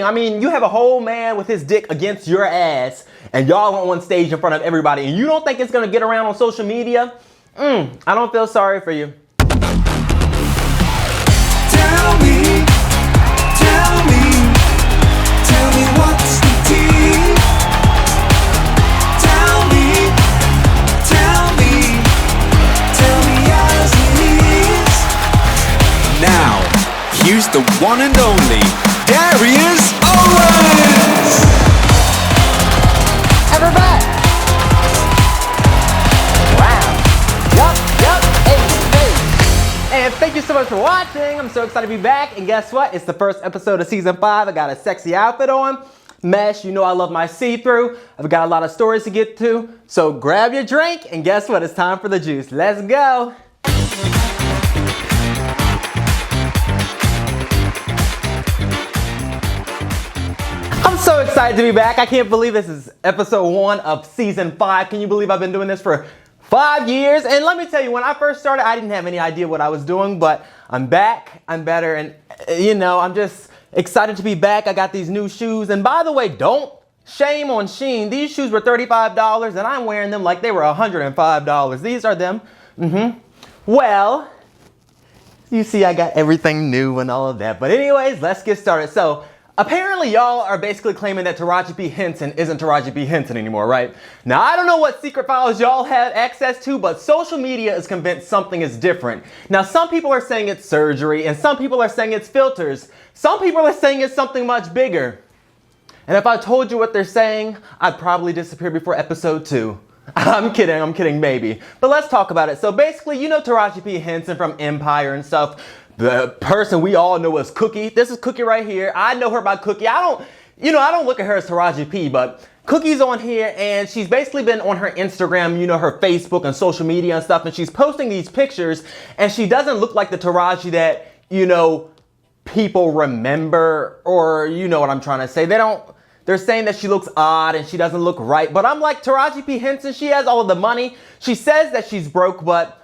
I mean, you have a whole man with his dick against your ass and y'all on stage in front of everybody and you don't think it's gonna get around on social media? I don't feel sorry for you. Tell me what's the tea? Tell me as it is. Now, here's the one and only Darius Owens! And we're back! Wow. Yup, hey. And thank you so much for watching. I'm so excited to be back. And guess what? It's the first episode of season 5. I got a sexy outfit on. Mesh, you know I love my see-through. I've got a lot of stories to get to. So grab your drink and guess what? It's time for the juice. Let's go. I'm so excited to be back. I can't believe this is episode 1 of season 5. Can you believe I've been doing this for 5 years? And let me tell you, when I first started, I didn't have any idea what I was doing, but I'm back, I'm better, and you know, I'm just excited to be back. I got these new shoes, and by the way, don't shame on Shein. These shoes were $35, and I'm wearing them like they were $105. These are them. Well, you see, I got everything new and all of that. But anyways, let's get started. So, apparently y'all are basically claiming that Taraji P Henson isn't Taraji P Henson anymore, right? Now, I don't know what secret files y'all have access to, but social media is convinced something is different. Now, some people are saying it's surgery, and some people are saying it's filters. Some people are saying it's something much bigger. And if I told you what they're saying, I'd probably disappear before episode 2. I'm kidding, maybe. But let's talk about it. So basically, you know Taraji P Henson from Empire and stuff. The person we all know is Cookie. This is Cookie right here. I know her by Cookie. I don't look at her as Taraji P, but Cookie's on here and she's basically been on her Instagram, you know, her Facebook and social media and stuff, and she's posting these pictures and she doesn't look like the Taraji that, you know, people remember, or you know what I'm trying to say. They're saying that she looks odd and she doesn't look right, but I'm like, Taraji P Henson, she has all of the money. She says that she's broke, but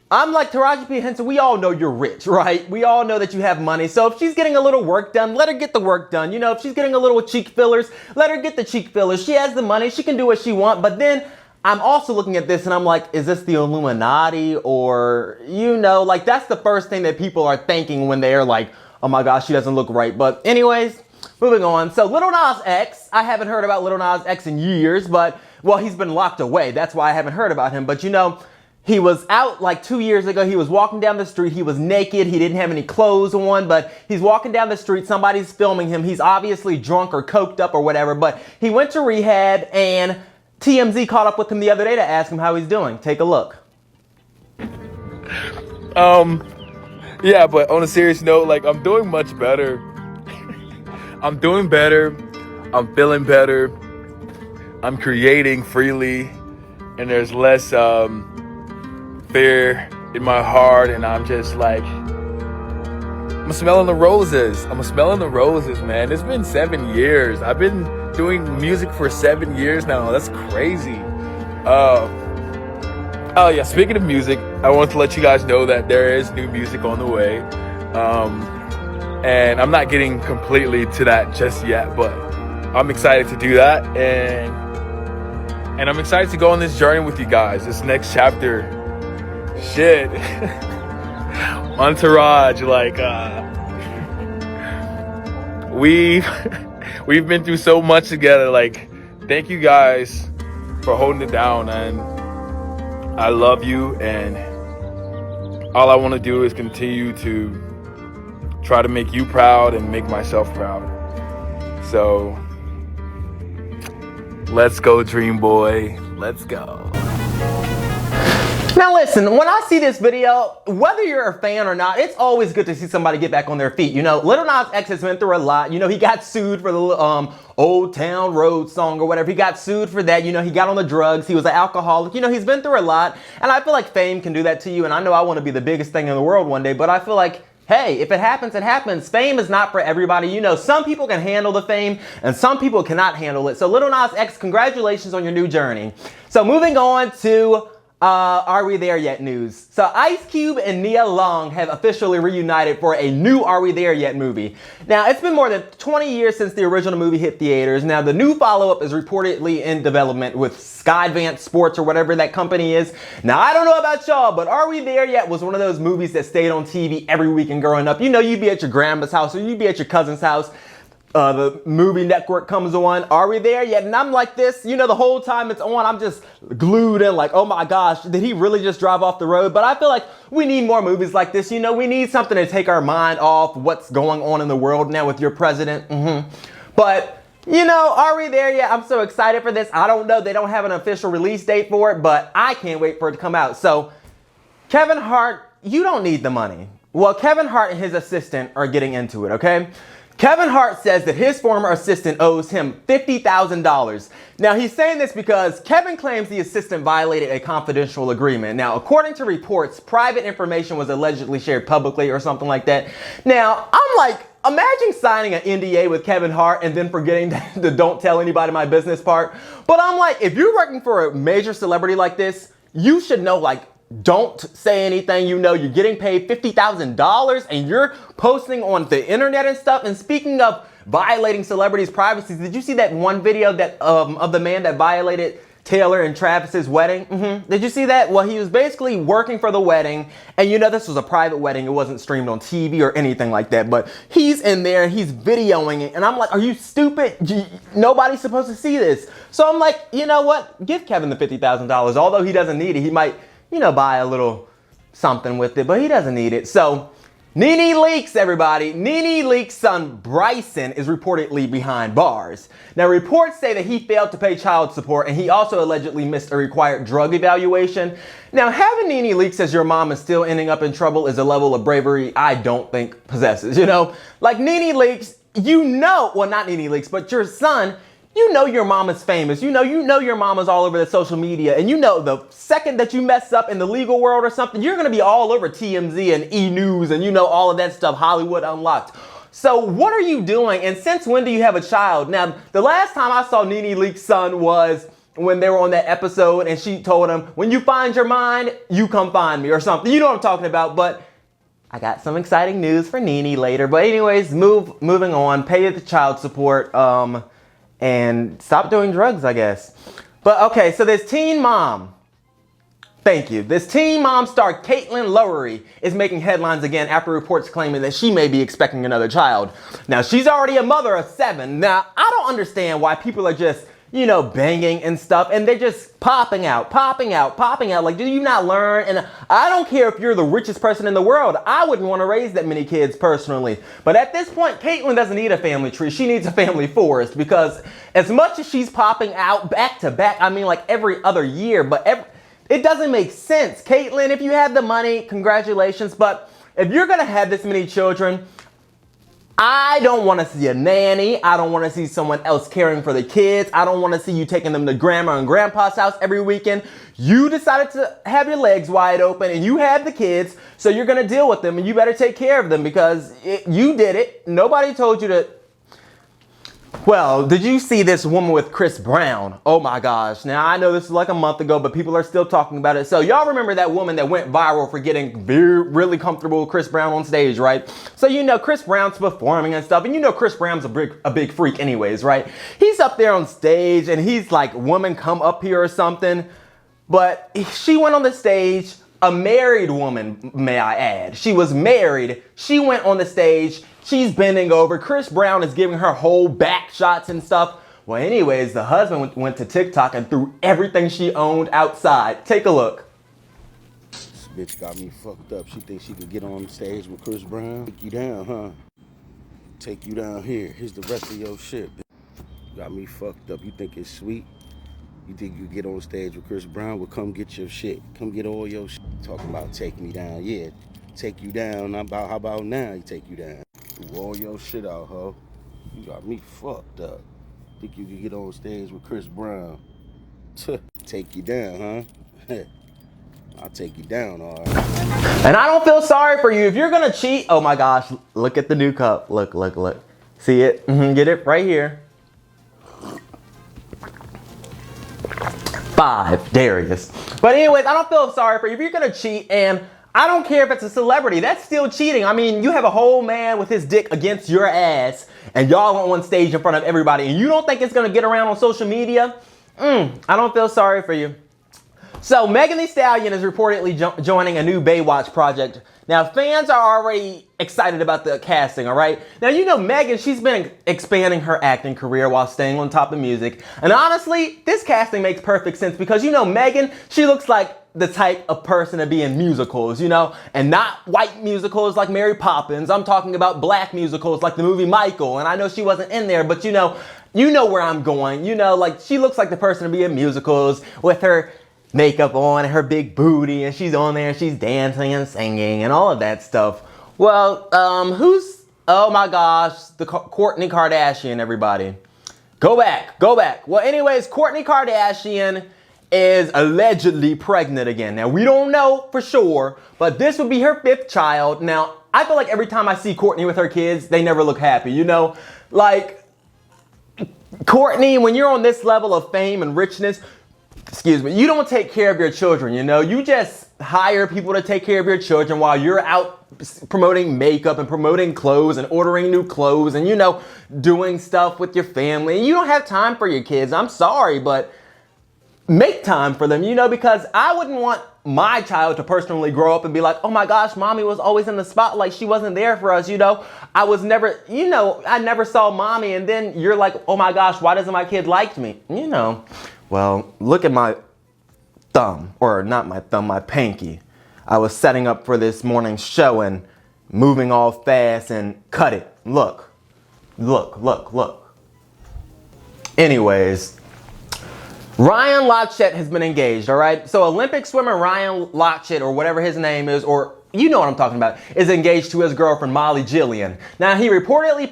I'm like, Taraji P Henson, we all know you're rich, right? We all know that you have money. So if she's getting a little work done, let her get the work done. You know, if she's getting a little cheek fillers, let her get the cheek fillers. She has the money, she can do what she wants. But then I'm also looking at this and I'm like, is this the Illuminati? Or, you know, like that's the first thing that people are thinking when they're like, oh my gosh, she doesn't look right. But anyways, moving on. So Lil Nas X, I haven't heard about Lil Nas X in years, but, well, he's been locked away. That's why I haven't heard about him. But you know, he was out like 2 years ago. He was walking down the street. He was naked. He didn't have any clothes on, but he's walking down the street. Somebody's filming him. He's obviously drunk or coked up or whatever, but he went to rehab and TMZ caught up with him the other day to ask him how he's doing. Take a look. Yeah, but on a serious note, like I'm doing much better. I'm doing better. I'm feeling better. I'm creating freely and there's less, fear in my heart, and I'm just like, I'm smelling the roses. I'm smelling the roses, man. It's been 7 years. I've been doing music for 7 years now. That's crazy. Oh yeah, speaking of music, I want to let you guys know that there is new music on the way. And I'm not getting completely to that just yet, but I'm excited to do that, and I'm excited to go on this journey with you guys, this next chapter. Shit. Entourage, like, we've been through so much together. Like, thank you guys for holding it down, and I love you, and all I want to do is continue to try to make you proud and make myself proud. So, let's go, Dream Boy. Let's go. Now listen, when I see this video, whether you're a fan or not, it's always good to see somebody get back on their feet. You know, Lil Nas X has been through a lot. You know, he got sued for the Old Town Road song or whatever. He got sued for that. You know, he got on the drugs. He was an alcoholic. You know, he's been through a lot. And I feel like fame can do that to you. And I know I want to be the biggest thing in the world one day, but I feel like, hey, if it happens, it happens. Fame is not for everybody. You know, some people can handle the fame and some people cannot handle it. So Lil Nas X, congratulations on your new journey. So moving on to Are We There Yet news. So Ice Cube and Nia Long have officially reunited for a new Are We There Yet movie. Now, it's been more than 20 years since the original movie hit theaters. Now, the new follow-up is reportedly in development with Skydance Sports or whatever that company is. Now, I don't know about y'all, but Are We There Yet was one of those movies that stayed on TV every weekend growing up. You know, you'd be at your grandma's house or you'd be at your cousin's house. The movie network comes on, Are We There Yet? And I'm like this, you know, the whole time it's on, I'm just glued in like, oh my gosh, did he really just drive off the road? But I feel like we need more movies like this. You know, we need something to take our mind off what's going on in the world now with your president. But, you know, Are We There Yet? I'm so excited for this. I don't know, they don't have an official release date for it, but I can't wait for it to come out. So, Kevin Hart, you don't need the money. Well, Kevin Hart and his assistant are getting into it, okay? Kevin Hart says that his former assistant owes him $50,000. Now, he's saying this because Kevin claims the assistant violated a confidential agreement. Now, according to reports, private information was allegedly shared publicly or something like that. Now, I'm like, imagine signing an NDA with Kevin Hart and then forgetting the don't tell anybody my business part. But I'm like, if you're working for a major celebrity like this, you should know, like, don't say anything. You know, you're getting paid $50,000 and you're posting on the internet and stuff. And speaking of violating celebrities' privacy, did you see that one video that of the man that violated Taylor and Travis's wedding? Did you see that? Well, he was basically working for the wedding, and you know, this was a private wedding. It wasn't streamed on TV or anything like that, but he's in there and he's videoing it, and I'm like, are you stupid? Nobody's supposed to see this. So I'm like, you know what? Give Kevin the $50,000. Although he doesn't need it, he might, you know, buy a little something with it, but he doesn't need it. So, NeNe Leakes, everybody. NeNe Leakes' son Bryson is reportedly behind bars. Now, reports say that he failed to pay child support and he also allegedly missed a required drug evaluation. Now, having NeNe Leakes as your mom and still ending up in trouble is a level of bravery I don't think possesses, you know? Like NeNe Leakes, you know, well, not NeNe Leakes, but your son, you know your mama's famous. You know your mama's all over the social media. And you know the second that you mess up in the legal world or something, you're going to be all over TMZ and E! News and you know all of that stuff, Hollywood Unlocked. So what are you doing? And since when do you have a child? Now, the last time I saw NeNe Leakes' son was when they were on that episode and she told him, when you find your mind, you come find me or something. You know what I'm talking about. But I got some exciting news for NeNe later. But anyways, moving on, pay the child support. And stop doing drugs, I guess. But okay, so this teen mom, thank you. This teen mom star Caitlyn Lowry is making headlines again after reports claiming that she may be expecting another child. Now, she's already a mother of 7. Now, I don't understand why people are just, you know, banging and stuff, and they're just popping out. Like, do you not learn? And I don't care if you're the richest person in the world. I wouldn't want to raise that many kids personally. But at this point, Caitlyn doesn't need a family tree. She needs a family forest, because as much as she's popping out back to back, I mean, like every other year, but it doesn't make sense. Caitlyn, if you have the money, congratulations. But if you're going to have this many children, I don't want to see a nanny. I don't want to see someone else caring for the kids. I don't want to see you taking them to grandma and grandpa's house every weekend. You decided to have your legs wide open and you had the kids, so you're going to deal with them and you better take care of them because you did it. Nobody told you to. Well, did you see this woman with Chris Brown? Oh my gosh. Now, I know this is like a month ago, but people are still talking about it. So y'all remember that woman that went viral for getting really comfortable with Chris Brown on stage, right? So you know Chris Brown's performing and stuff, and you know Chris Brown's a big freak anyways, right? He's up there on stage and he's like, woman, come up here or something. But she went on the stage, a married woman, may I add. She was married. She went on the stage. She's bending over. Chris Brown is giving her whole back shots and stuff. Well, anyways, the husband went to TikTok and threw everything she owned outside. Take a look. This bitch got me fucked up. She thinks she could get on stage with Chris Brown. Take you down, huh? Take you down here. Here's the rest of your shit. Got me fucked up. You think it's sweet? You think you get on stage with Chris Brown? Well, come get your shit. Come get all your shit. Talking about take me down. Yeah, take you down. How about now you take you down? Do all your shit out, ho. You got me fucked up. Think you can get on stage with Chris Brown? Take you down, huh? I'll take you down, all right. And I don't feel sorry for you. If you're gonna cheat, oh my gosh, look at the new cup. Look. See it? Get it right here. 5, Darius. But anyways, I don't feel sorry for you. If you're gonna cheat, and I don't care if it's a celebrity, that's still cheating. I mean, you have a whole man with his dick against your ass, and y'all on stage in front of everybody, and you don't think it's gonna get around on social media? I don't feel sorry for you. So Megan Thee Stallion is reportedly joining a new Baywatch project. Now fans are already excited about the casting, all right? Now you know Megan, she's been expanding her acting career while staying on top of music. And honestly, this casting makes perfect sense because you know Megan, she looks like the type of person to be in musicals, you know? And not white musicals like Mary Poppins. I'm talking about black musicals like the movie Michael. And I know she wasn't in there, but you know where I'm going. You know, like she looks like the person to be in musicals with her makeup on and her big booty, and she's on there and she's dancing and singing and all of that stuff. Well, oh my gosh, the Kourtney Kardashian, everybody. Go back. Well, anyways, Kourtney Kardashian is allegedly pregnant again. Now, we don't know for sure, but this would be her 5th child. Now, I feel like every time I see Kourtney with her kids, they never look happy, you know? Like, Kourtney, when you're on this level of fame and richness, you don't take care of your children, you know? You just hire people to take care of your children while you're out promoting makeup and promoting clothes and ordering new clothes and, you know, doing stuff with your family. And you don't have time for your kids. I'm sorry, but make time for them, you know, because I wouldn't want my child to personally grow up and be like, oh my gosh, mommy was always in the spotlight. She wasn't there for us, you know? I was never, you know, I never saw mommy. And then you're like, oh my gosh, why doesn't my kid like me? You know. Well, look at my thumb, or not my thumb, my pinky. I was setting up for this morning's show and moving all fast and cut it. Look. Anyways, Ryan Lochte has been engaged, all right? So Olympic swimmer Ryan Lochte, or whatever his name is, or you know what I'm talking about, is engaged to his girlfriend, Molly Jillian. Now, he reportedly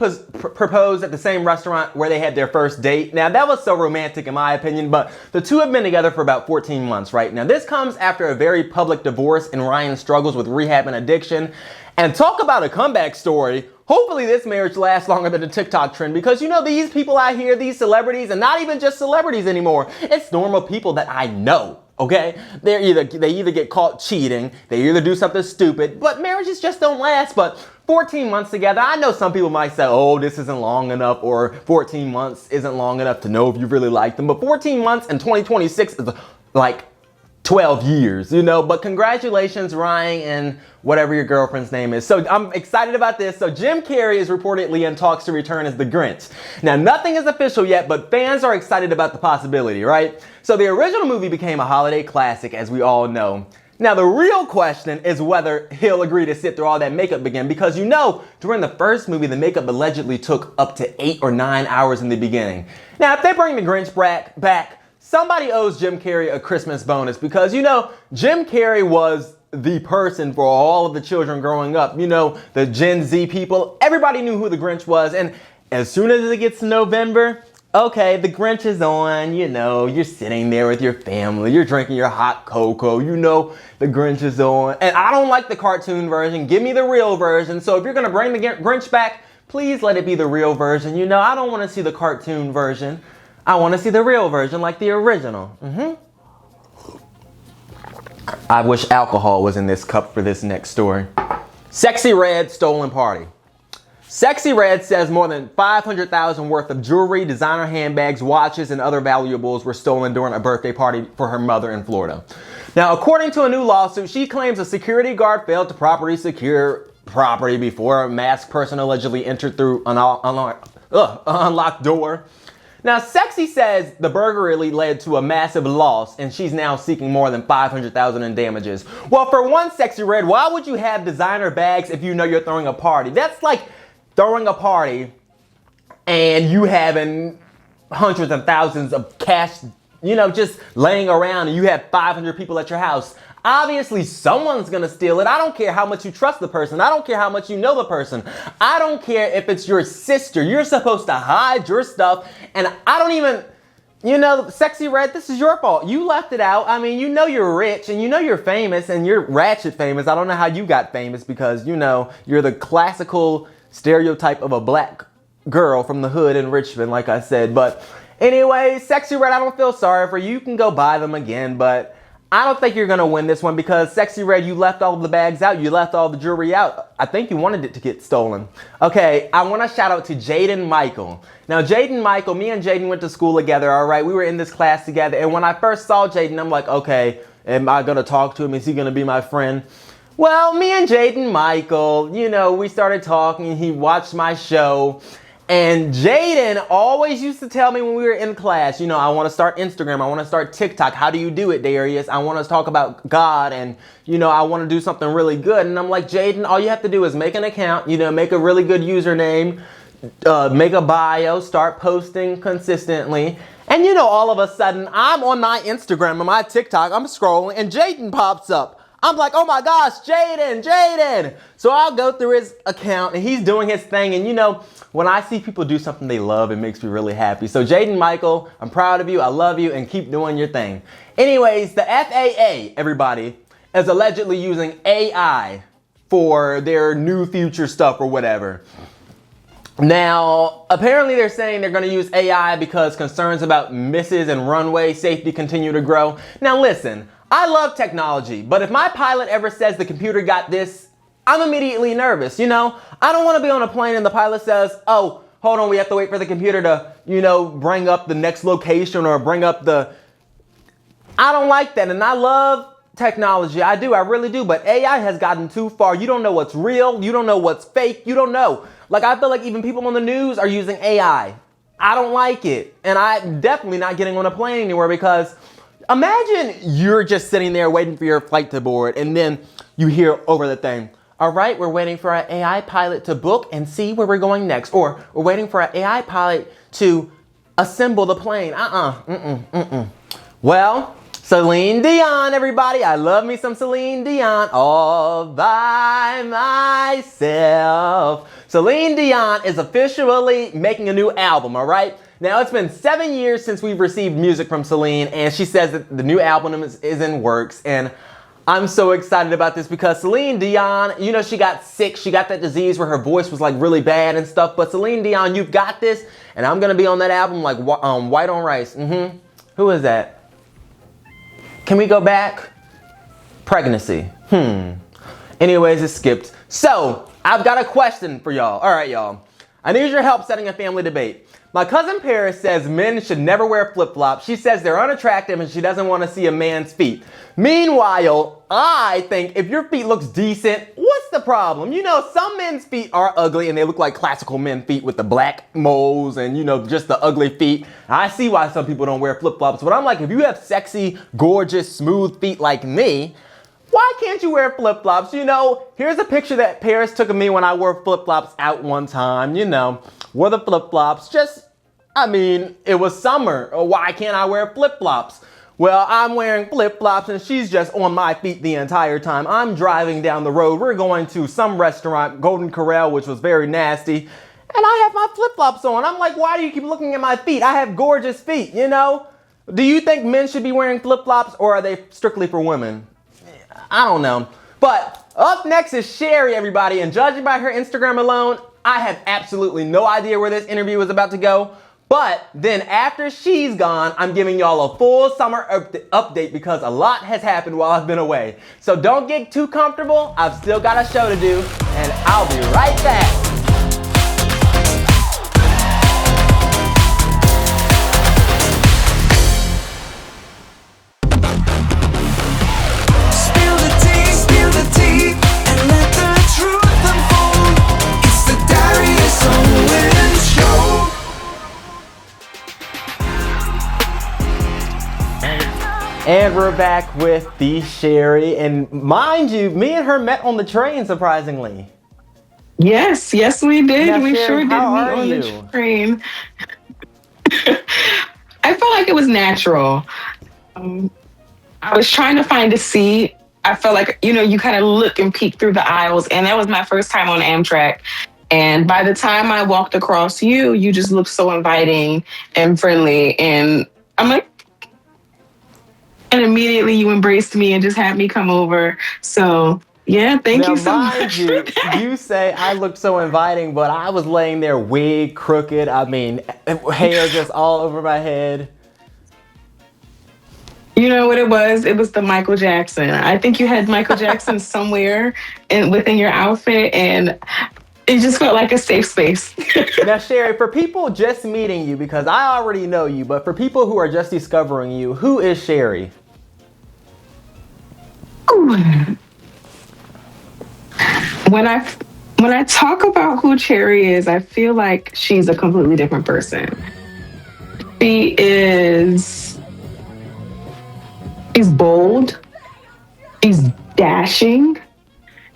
proposed at the same restaurant where they had their first date. Now, that was so romantic in my opinion, but the two have been together for about 14 months, right? Now, this comes after a very public divorce and Ryan struggles with rehab and addiction. And talk about a comeback story. Hopefully this marriage lasts longer than the TikTok trend because you know these people out here, these celebrities, and not even just celebrities anymore. It's normal people that I know. Okay, they either get caught cheating, they either do something stupid, but marriages just don't last. But 14 months together, I know some people might say, oh, this isn't long enough, or 14 months isn't long enough to know if you really like them. But 14 months in 2026 is like 12 years, you know. But congratulations, Ryan, and whatever your girlfriend's name is. So I'm excited about this. So Jim Carrey is reportedly in talks to return as the Grinch. Now, nothing is official yet, but fans are excited about the possibility, right? So the original movie became a holiday classic, as we all know. Now, the real question is whether he'll agree to sit through all that makeup again, because you know, during the first movie, the makeup allegedly took up to 8 or 9 hours in the beginning. Now, if they bring the Grinch back, somebody owes Jim Carrey a Christmas bonus, because you know, Jim Carrey was the person for all of the children growing up. You know, the Gen Z people, everybody knew who the Grinch was, and as soon as it gets to November, okay, the Grinch is on, you know, you're sitting there with your family, you're drinking your hot cocoa, you know, the Grinch is on. And I don't like the cartoon version, give me the real version. So if you're gonna bring the Grinch back, please let it be the real version. You know, I don't wanna see the cartoon version. I wanna see the real version, like the original. I wish alcohol was in this cup for this next story. Sexyy Red stolen party. Sexyy Red says more than $500,000 worth of jewelry, designer handbags, watches, and other valuables were stolen during a birthday party for her mother in Florida. Now, according to a new lawsuit, she claims a security guard failed to properly secure property before a masked person allegedly entered through an unlocked door. Now, Sexyy says the burglary led to a massive loss, and she's now seeking more than $500,000 in damages. Well, for one, Sexyy Red, why would you have designer bags if you know you're throwing a party? That's like throwing a party and you having hundreds of thousands of cash, you know, just laying around, and you have 500 people at your house. Obviously, someone's gonna steal it. I don't care how much you trust the person. I don't care how much you know the person. I don't care if it's your sister. You're supposed to hide your stuff. And I don't even, you know, Sexyy Red, this is your fault. You left it out. I mean, you know you're rich and you know you're famous and you're ratchet famous. I don't know how you got famous because, you know, you're the classical stereotype of a black girl from the hood in Richmond, like I said. But Anyway, Sexyy Red, I don't feel sorry for you. You can go buy them again, but I don't think you're going to win this one because Sexyy Red, you left all of the bags out. You left all the jewelry out. I think you wanted it to get stolen. Okay, I want to shout out to Jaden Michael. Now, Jaden Michael, me and Jaden went to school together, all right? We were in this class together, and when I first saw Jaden, I'm like, okay, am I going to talk to him? Is he going to be my friend? Well, me and Jaden Michael, you know, we started talking. He watched my show. And Jaden always used to tell me when we were in class, you know, I want to start Instagram. I want to start TikTok. How do you do it, Darius? I want to talk about God and, you know, I want to do something really good. And I'm like, Jaden, all you have to do is make an account, you know, make a really good username, make a bio, start posting consistently. And, you know, all of a sudden, I'm on my Instagram and my TikTok. I'm scrolling and Jaden pops up. I'm like, oh my gosh, Jaden. So I'll go through his account and he's doing his thing. And you know, when I see people do something they love, it makes me really happy. So Jaden Michael, I'm proud of you. I love you and keep doing your thing. Anyways, the FAA, everybody, is allegedly using AI for their new future stuff or whatever. Now, apparently they're saying they're going to use AI because concerns about misses and runway safety continue to grow. Now listen, I love technology, but if my pilot ever says the computer got this, I'm immediately nervous, you know? I don't want to be on a plane and the pilot says, oh, hold on, we have to wait for the computer to, you know, bring up the next location or bring up the... I don't like that, and I love technology. I do, I really do, but AI has gotten too far. You don't know what's real, you don't know what's fake, you don't know. Like, I feel like even people on the news are using AI. I don't like it, and I'm definitely not getting on a plane anywhere because... Imagine you're just sitting there waiting for your flight to board and then you hear over the thing, all right, we're waiting for an AI pilot to book and see where we're going next. Or we're waiting for an AI pilot to assemble the plane. Well, Celine Dion, everybody. I love me some Celine Dion all by myself. Celine Dion is officially making a new album, all right? Now, it's been 7 years since we've received music from Celine, and she says that the new album is in works, and I'm so excited about this because Celine Dion, you know, she got sick. She got that disease where her voice was like really bad and stuff, but Celine Dion, you've got this, and I'm gonna be on that album like White on Rice. Who is that? Can we go back? Pregnancy. Anyways, it skipped. So, I've got a question for y'all. All right, y'all. I need your help setting a family debate. My cousin Paris says men should never wear flip-flops. She says they're unattractive and she doesn't want to see a man's feet. Meanwhile, I think if your feet looks decent, what's the problem? You know, some men's feet are ugly and they look like classical men feet with the black moles and, you know, just the ugly feet. I see why some people don't wear flip-flops, but I'm like, if you have sexy, gorgeous, smooth feet like me, why can't you wear flip-flops? You know, here's a picture that Paris took of me when I wore flip-flops out one time, you know. Wore the flip-flops, it was summer. Why can't I wear flip-flops? Well, I'm wearing flip-flops and she's just on my feet the entire time. I'm driving down the road. We're going to some restaurant, Golden Corral, which was very nasty. And I have my flip-flops on. I'm like, why do you keep looking at my feet? I have gorgeous feet, you know? Do you think men should be wearing flip-flops or are they strictly for women? I don't know. But up next is Sherry, everybody. And judging by her Instagram alone, I have absolutely no idea where this interview is about to go. But then after she's gone, I'm giving y'all a full summer update because a lot has happened while I've been away. So don't get too comfortable. I've still got a show to do and I'll be right back. Spill the tea, and let the truth unfold. It's the Darius Owens Show. And we're back with the Sherry, and mind you, me and her met on the train, surprisingly. Yes, we did. Now, we Sherry, sure did how meet are on you? the train. I felt like it was natural. I was trying to find a seat. I felt like, you know, you kind of look and peek through the aisles, and that was my first time on Amtrak. And by the time I walked across you just looked so inviting and friendly. And I'm like, and immediately you embraced me and just had me come over. So Yeah, thank Now, you so mind much. you, you say I looked so inviting, but I was laying there wig crooked. I mean, hair just all over my head. You know what it was? It was the Michael Jackson. I think you had Michael Jackson somewhere within your outfit, and it just felt like a safe space. Now, Sherry, for people just meeting you, because I already know you, but for people who are just discovering you, who is Sherry? When I talk about who Cherry is, I feel like she's a completely different person. She's bold, she's dashing,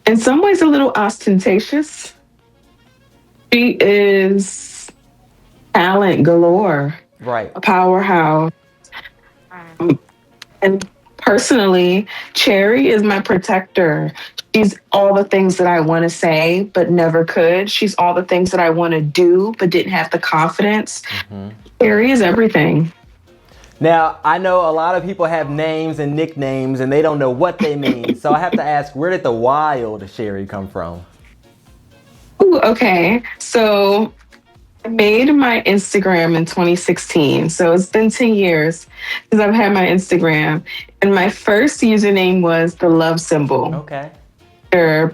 in some ways a little ostentatious. She is talent galore, Right. a powerhouse. And personally, Cherry is my protector. She's all the things that I want to say, but never could. She's all the things that I want to do, but didn't have the confidence. Cherry is everything. Now, I know a lot of people have names and nicknames and they don't know what they mean. So I have to ask, where did the wild Sherry come from? Ooh, okay. So I made my Instagram in 2016. So it's been 10 years since I've had my Instagram. And my first username was the love symbol. Okay.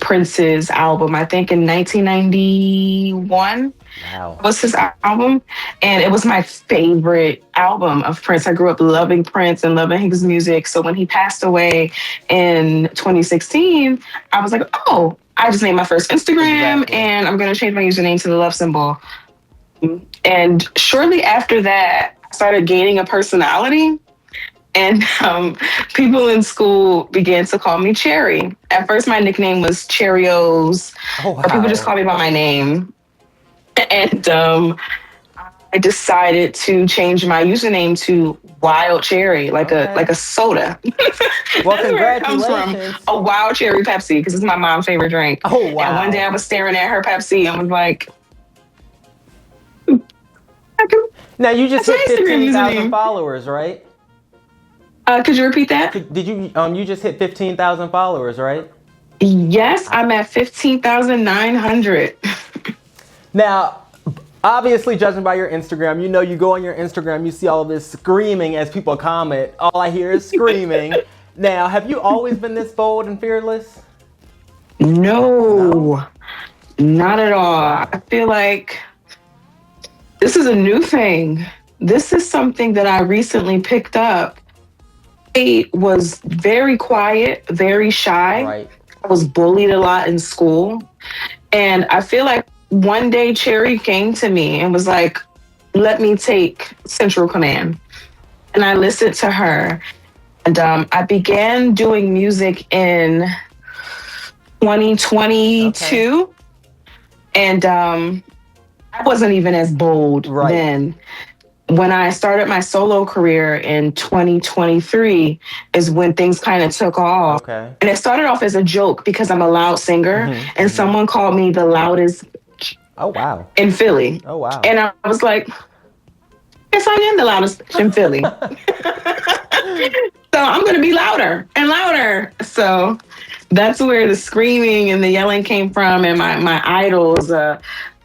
Prince's album, I think in 1991 Wow. was his album. And it was my favorite album of Prince. I grew up loving Prince and loving his music. So when he passed away in 2016, I was like, oh, I just made my first Instagram Exactly. and I'm going to change my username to the love symbol. And shortly after that, I started gaining a personality. And people in school began to call me Cherry. At first, my nickname was Cheerios. Oh, wow. Or people just call me by my name. And I decided to change my username to Wild Cherry, like a soda. Well, That's where it comes from. congratulations. A Wild Cherry Pepsi, because it's my mom's favorite drink. Oh, wow. And one day I was staring at her Pepsi and was like, Now, you just That's hit my Instagram 15,000 username. followers, right? could you repeat that? Did you, you just hit 15,000 followers, right? Yes, I'm at 15,900. Now, obviously, judging by your Instagram, you know you go on your Instagram, you see all of this screaming as people comment. All I hear is screaming. Now, have you always been this bold and fearless? No, not at all. I feel like this is a new thing. This is something that I recently picked up. I was very quiet, very shy. Right. I was bullied a lot in school. And I feel like one day Cherry came to me and was like, let me take central command. And I listened to her. And I began doing music in 2022. Okay. And I wasn't even as bold then. When I started my solo career in 2023 is when things kind of took off. Okay. And it started off as a joke because I'm a loud singer and someone called me the loudest in Philly. Oh, wow. And I was like, yes, I am the loudest in Philly. So I'm going to be louder and louder. So that's where the screaming and the yelling came from. And my idols,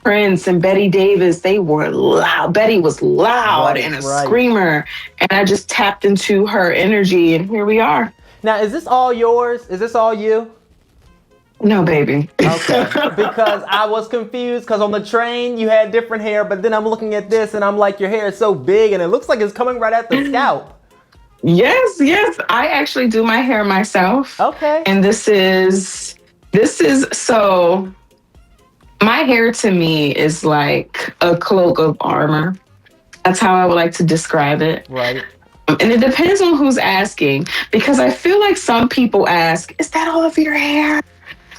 Prince and Betty Davis, they were loud. Betty was loud and a screamer. And I just tapped into her energy and here we are. Now, is this all yours? Is this all you? No, baby. Okay. Because I was confused because on the train you had different hair, but then I'm looking at this and I'm like, your hair is so big and it looks like it's coming right at the scalp. Yes. I actually do my hair myself. Okay. And this is so... My hair to me is like a cloak of armor. That's how I would like to describe it. Right. And it depends on who's asking, because I feel like some people ask, is that all of your hair?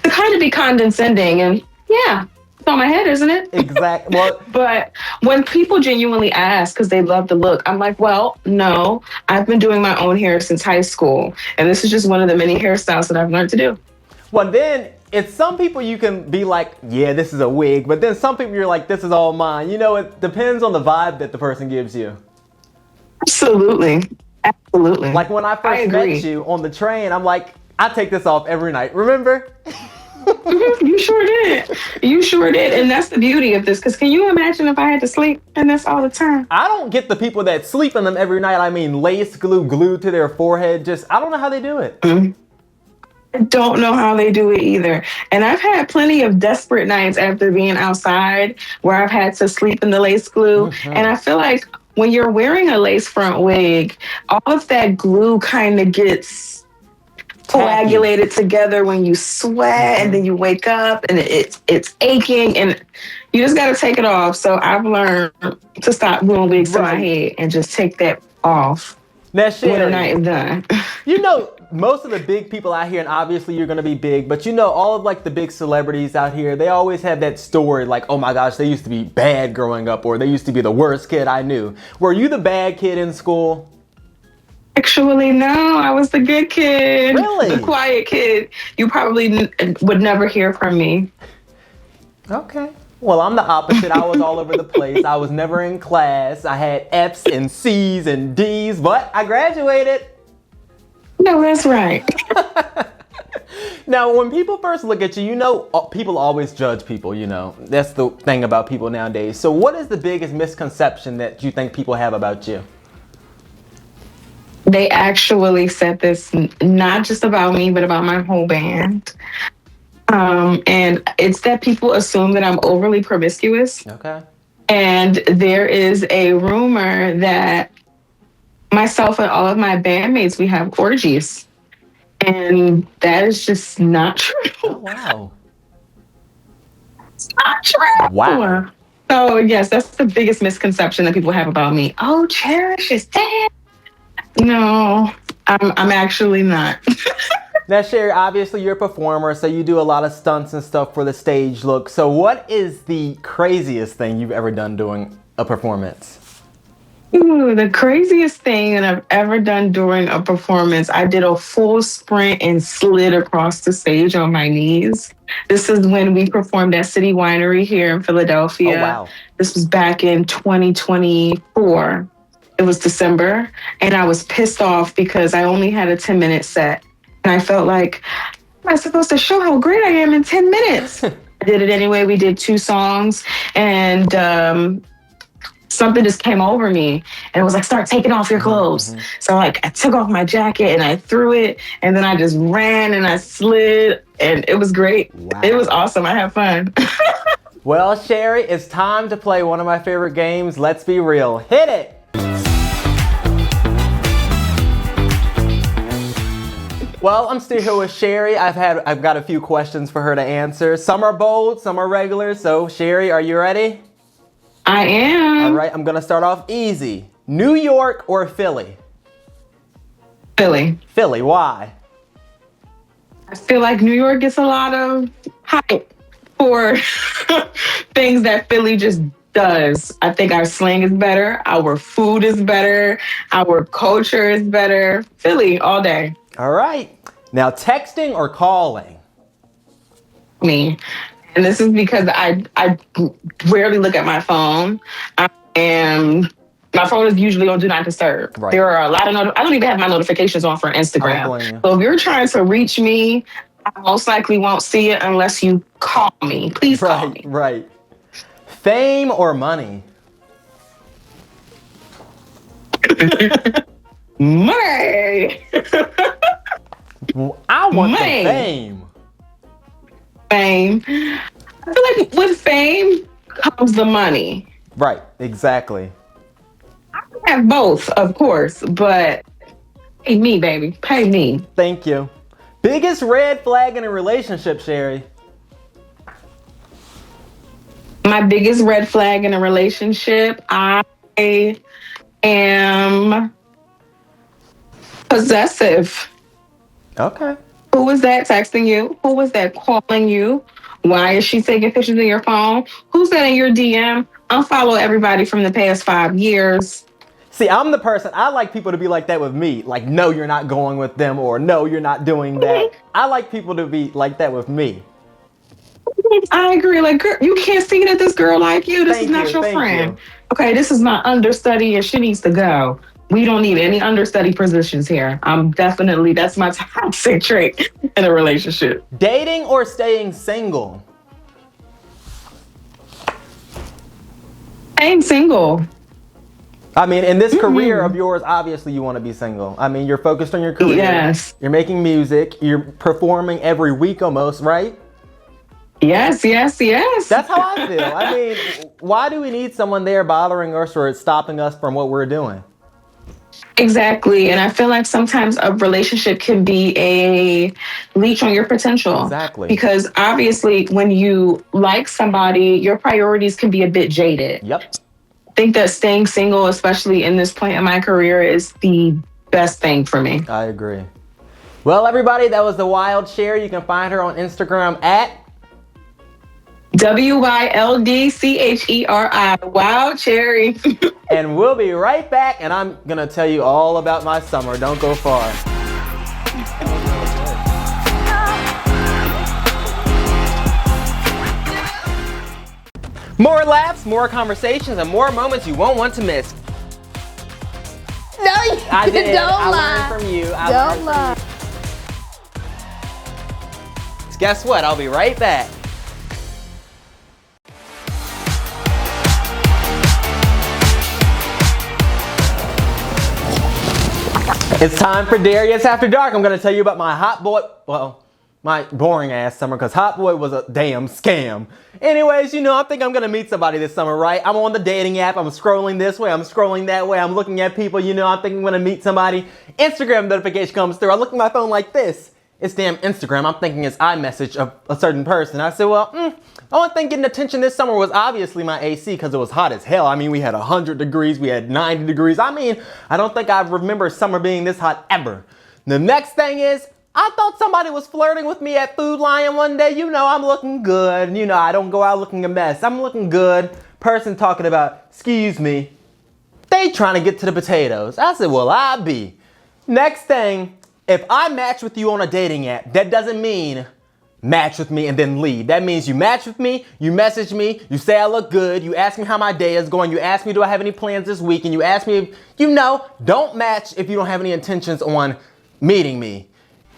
To kind of be condescending, and yeah, it's on my head, isn't it? Exactly. Well, but when people genuinely ask because they love the look, I'm like, well, no, I've been doing my own hair since high school. And this is just one of the many hairstyles that I've learned to do. Well, then it's some people you can be like, yeah, this is a wig. But then some people you're like, this is all mine. You know, it depends on the vibe that the person gives you. Absolutely. Like when I first met you on the train, I'm like, I take this off every night. Remember? You sure did. You sure did. And that's the beauty of this. Because can you imagine if I had to sleep in this all the time? I don't get the people that sleep in them every night. I mean, lace glue glued to their forehead. Just, I don't know how they do it. I don't know how they do it either. And I've had plenty of desperate nights after being outside where I've had to sleep in the lace glue. And I feel like when you're wearing a lace front wig, all of that glue kind of gets coagulated together when you sweat and then you wake up and it's aching and you just got to take it off. So I've learned to stop gluing wigs to my head and just take that off Now, when the Sherry, night is done. you know, most of the big people out here, and obviously you're going to be big, but you know, all of like the big celebrities out here, they always have that story like, oh my gosh, they used to be bad growing up, or they used to be the worst kid I knew. Were you the bad kid in school? Actually, no, I was the good kid. Really? The quiet kid. You probably would never hear from me. Okay. Well, I'm the opposite. I was all over the place. I was never in class. I had F's and C's and D's, but I graduated. No, that's right. Now, when people first look at you, you know, people always judge people, you know. That's the thing about people nowadays. So what is the biggest misconception that you think people have about you? They actually said this not just about me, but about my whole band. And it's that people assume that I'm overly promiscuous. Okay. And there is a rumor that myself and all of my bandmates, we have orgies. And that is just not true. Oh, wow. It's not true. Wow. So, yes, that's the biggest misconception that people have about me. Oh, Cherish is dead. No, I'm actually not. Now, Sherry, obviously you're a performer, so you do a lot of stunts and stuff for the stage look. So what is the craziest thing you've ever done doing a performance? Ooh, the craziest thing that I've ever done during a performance, I did a full sprint and slid across the stage on my knees. This is when we performed at City Winery here in Philadelphia. Oh, wow. This was back in 2024. It was December, and I was pissed off because I only had a 10-minute set. And I felt like, am I supposed to show how great I am in 10 minutes? I did it anyway. We did 2 songs, and something just came over me. And it was like, start taking off your clothes. So like, I took off my jacket, and I threw it, and then I just ran, and I slid, and it was great. Wow. It was awesome. I had fun. Well, Sherry, it's time to play one of my favorite games. Let's be real. Hit it. Well, I'm still here with Sherry. I've got a few questions for her to answer. Some are bold, some are regular. So, Sherry, are you ready? I am. All right, I'm gonna start off easy. New York or Philly? Philly. Philly, why? I feel like New York gets a lot of hype for things that Philly just does. I think our slang is better, our food is better, our culture is better. Philly all day. All right. Now, texting or calling? Me. And this is because I rarely look at my phone. My phone is usually on Do Not Disturb. Right. There are a lot of I don't even have my notifications on for I don't Instagram. blame you. So if you're trying to reach me, I most likely won't see it unless you call me. Please call me. Right. Fame or money? Money. I want the Money. fame. Fame. I feel like with fame comes the money. Right, exactly. I have both, of course, but pay me, baby. Pay me. Thank you. Biggest red flag in a relationship, Sherry? My biggest red flag in a relationship, I am possessive. Okay. Who was that texting you? Who was that calling you? Why is she taking pictures of your phone? Who's that in your DM? Unfollow everybody from the past 5 years. See, I'm the person, I like people to be like that with me. Like, no, you're not going with them, or no, you're not doing that. I like people to be like that with me. I agree. Like, girl, you can't see that this girl like you. This is not your friend. Okay, this is my understudy and she needs to go. We don't need any understudy positions here. That's my toxic trait in a relationship. Dating or staying single? Staying single. I mean, in this career of yours, obviously you want to be single. I mean, you're focused on your career. Yes. You're making music. You're performing every week almost, right? Yes. That's how I feel. I mean, why do we need someone there bothering us or stopping us from what we're doing? Exactly. And I feel like sometimes a relationship can be a leech on your potential. Exactly. Because obviously when you like somebody, your priorities can be a bit jaded. Yep. I think that staying single, especially in this point in my career, is the best thing for me. I agree. Well, everybody, that was the Wild Cherry. You can find her on Instagram at WYLDCHERI. Wild Cherry. and we'll be right back, and I'm going to tell you all about my summer. Don't go far. More laughs, more conversations, and more moments you won't want to miss. No, I did. don't I lie. learned from you. Don't lie. Guess what? I'll be right back. It's time for Darius After Dark. I'm going to tell you about my hot boy, well, my boring ass summer, because hot boy was a damn scam. Anyways, you know, I think I'm going to meet somebody this summer, right? I'm on the dating app. I'm scrolling this way. I'm scrolling that way. I'm looking at people, you know, I'm thinking I'm going to meet somebody. Instagram notification comes through. I look at my phone like this. It's damn Instagram. I'm thinking it's iMessage of a certain person. I said, well, the only thing getting attention this summer was obviously my AC because it was hot as hell. I mean, we had 100 degrees. We had 90 degrees. I mean, I don't think I remember summer being this hot ever. The next thing is, I thought somebody was flirting with me at Food Lion one day. You know, I'm looking good. You know, I don't go out looking a mess. I'm looking good. Person talking about, excuse me, they trying to get to the potatoes. I said, well, I be. Next thing, if I match with you on a dating app, that doesn't mean match with me and then leave. That means you match with me, you message me, you say I look good, you ask me how my day is going, you ask me do I have any plans this week, and you ask me if, you know, don't match if you don't have any intentions on meeting me.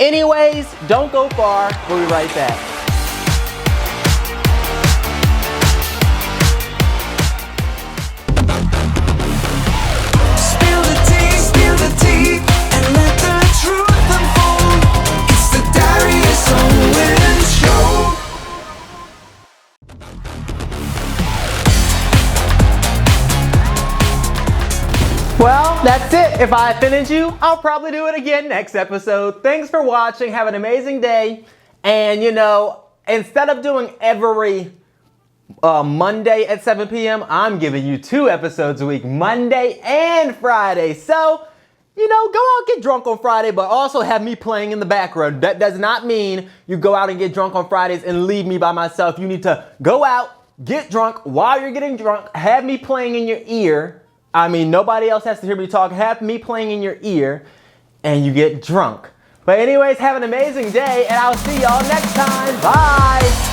Anyways, don't go far. We'll be right back. Spill the tea, and let the truth unfold. It's the Darius Owens Show. Well, that's it. If I offended you, I'll probably do it again next episode. Thanks for watching. Have an amazing day. And, you know, instead of doing every Monday at 7 p.m., I'm giving you 2 episodes a week, Monday and Friday. So, you know, go out, get drunk on Friday, but also have me playing in the background. That does not mean you go out and get drunk on Fridays and leave me by myself. You need to go out, get drunk. While you're getting drunk, have me playing in your ear. I mean, nobody else has to hear me talk. Have me playing in your ear, and you get drunk. But anyways, have an amazing day, and I'll see y'all next time. Bye!